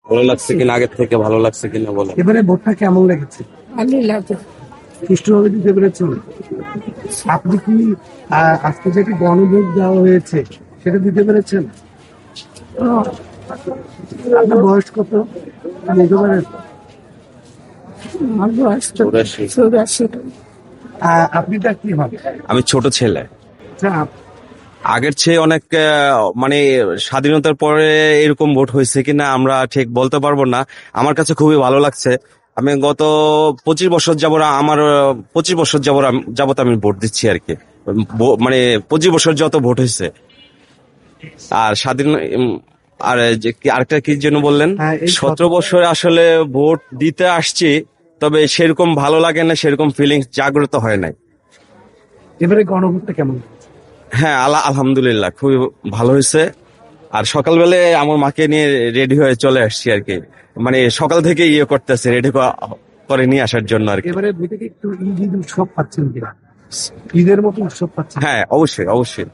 ভালো লাগছে কিনা, আগের থেকে ভালো লাগছে কিনা বলেন। এবারে ভোটটা কেমন লেগেছে? ভালোই লাগে। সুষ্ঠুভাবে দিতে পেরেছেন? আপনি কি আজকে যেটি গণভোট দেওয়া হয়েছে সেটা দিতে পেরেছেন? ও, আপনার বয়স কত বলতে পারেন? আমার বয়স তো 84। 84। আপনি তার কি হন? আমি ছোট ছেলে। আচ্ছা, আগের চেয়ে অনেক মানে স্বাধীনতার পরে এরকম ভোট হয়েছে কিনা আমরা ঠিক বলতে পারবো না। আমার কাছে খুবই ভালো লাগছে। আমি গত 25 বছর যাবত আমার 25 বছর যাবত আমি ভোট দিচ্ছি আর কি। মানে 25 বছর যত ভোট হয়েছে। আর স্বাধীন আর আরেকটা কি যেন বললেন, এই 17 বছরে আসলে ভোট দিতে আসছি, তবে সেরকম ভালো লাগে না, সেরকম ফিলিংস জাগ্রত হয় নাই। এবারে গণভোটটা কেমন? হ্যাঁ, আলহামদুলিল্লাহ খুবই ভালো হয়েছে। আর সকালবেলায় আমার মাকে নিয়ে রেডি হয়ে চলে আসছি আর কি। মানে সকাল থেকে ইয়ে করতেছে, রেডি করে নিয়ে আসার জন্য আর কি। এবারে ভোটে কি একটু ঈদ উৎসব পাচ্ছেন কিনা? ঈদের মতো উৎসব পাচ্ছেন? হ্যাঁ, অবশ্যই অবশ্যই।